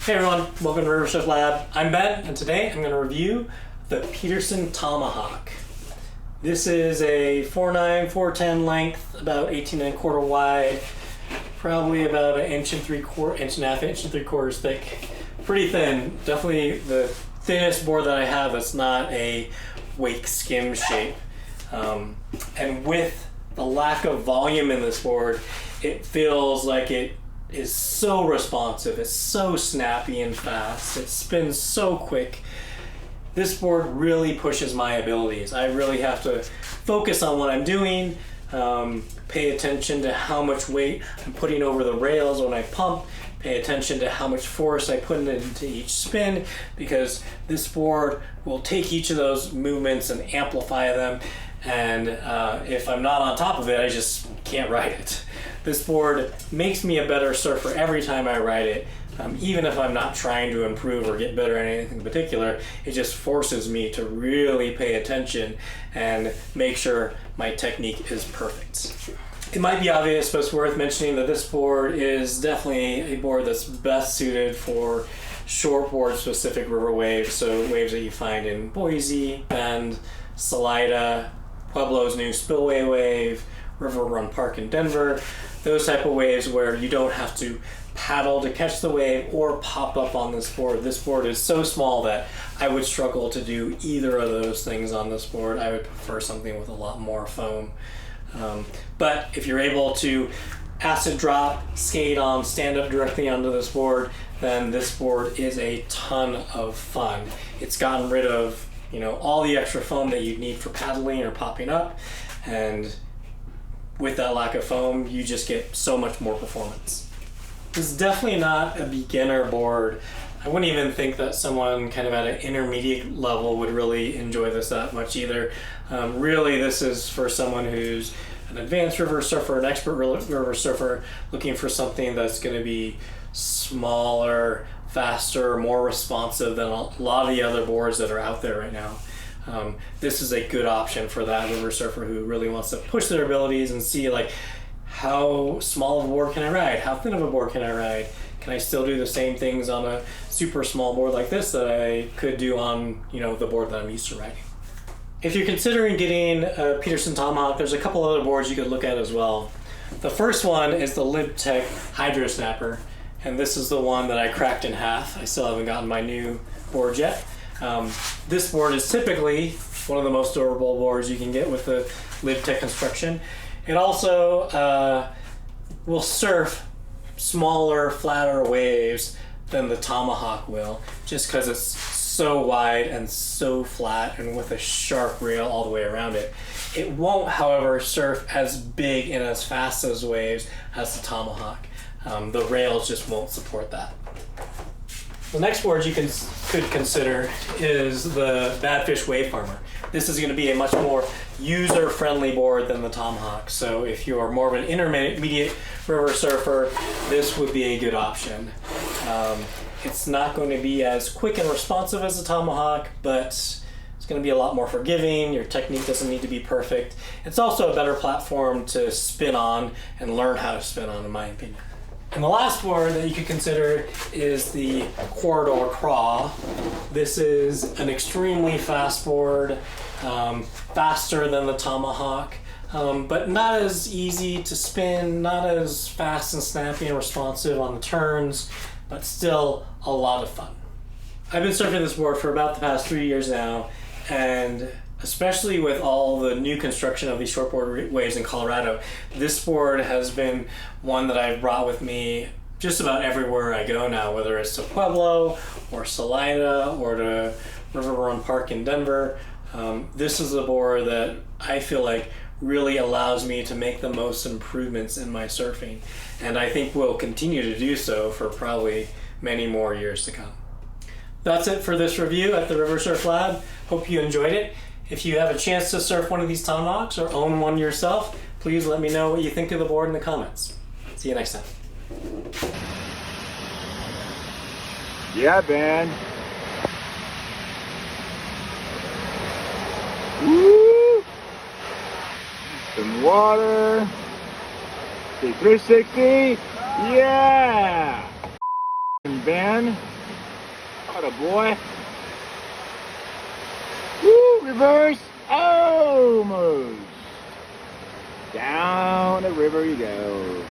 Hey everyone, welcome to Riversurf Lab. I'm Ben, and today I'm going to review the Peterson Tomahawk. This is a 4.9, 4.10 length, about 18.25 wide, probably about an inch and 3/4 thick. Pretty thin, definitely the thinnest board that I have that's not a wake skim shape. And with the lack of volume in this board, it feels like it is so responsive. It's so snappy and fast. It spins so quick. This board really pushes my abilities. I really have to focus on what I'm doing, pay attention to how much weight I'm putting over the rails when I pump, pay attention to how much force I put into each spin, because this board will take each of those movements and amplify them, and if I'm not on top of it, I just can't ride it. This board makes me a better surfer every time I ride it. Even if I'm not trying to improve or get better at anything in particular, it just forces me to really pay attention and make sure my technique is perfect. It might be obvious, but it's worth mentioning that this board is definitely a board that's best suited for shortboard specific river waves, so waves that you find in Boise, Bend, Salida, Pueblo's new spillway wave, River Run Park in Denver, those type of waves where you don't have to paddle to catch the wave or pop up on this board. This board is so small that I would struggle to do either of those things on this board. I would prefer something with a lot more foam. But if you're able to acid drop, skate on, stand up directly onto this board, then this board is a ton of fun. It's gotten rid of, all the extra foam that you'd need for paddling or popping up, and with that lack of foam, you just get so much more performance. This is definitely not a beginner board. I wouldn't even think that someone kind of at an intermediate level would really enjoy this that much either. Really, this is for someone who's an advanced river surfer, an expert river surfer, looking for something that's going to be smaller, faster, more responsive than a lot of the other boards that are out there right now. This is a good option for that river surfer who really wants to push their abilities and see, like, how small of a board can I ride? How thin of a board can I ride? Can I still do the same things on a super small board like this that I could do on, the board that I'm used to riding? If you're considering getting a Peterson Tomahawk, there's a couple other boards you could look at as well. The first one is the Libtech Hydro Snapper, and this is the one that I cracked in half. I still haven't gotten my new board yet. This board is typically one of the most durable boards you can get with the Libtech construction. It also will surf smaller, flatter waves than the Tomahawk will, just because it's so wide and so flat and with a sharp rail all the way around it. It won't, however, surf as big and as fast as waves as the Tomahawk. The rails just won't support that. The next board you could consider is the Badfish Wave Farmer. This is going to be a much more user-friendly board than the Tomahawk. So if you are more of an intermediate river surfer, this would be a good option. It's not going to be as quick and responsive as the Tomahawk, but it's going to be a lot more forgiving. Your technique doesn't need to be perfect. It's also a better platform to spin on and learn how to spin on, in my opinion. And the last board that you could consider is the Quor Craw. This is an extremely fast board, faster than the Tomahawk, but not as easy to spin, not as fast and snappy and responsive on the turns, but still a lot of fun. I've been surfing this board for about the past 3 years now, and especially with all the new construction of these shortboard waves in Colorado, this board has been one that I've brought with me just about everywhere I go now, whether it's to Pueblo or Salida or to River Run Park in Denver. This is a board that I feel like really allows me to make the most improvements in my surfing, and I think will continue to do so for probably many more years to come. That's it for this review at the Riversurf Lab. Hope you enjoyed it. If you have a chance to surf one of these Tomahawks or own one yourself, please let me know what you think of the board in the comments. See you next time. Yeah, Ben. Woo! Some water. See 360. Yeah! on, Ben. Atta boy. Woo, reverse. Almost. Down the river you go.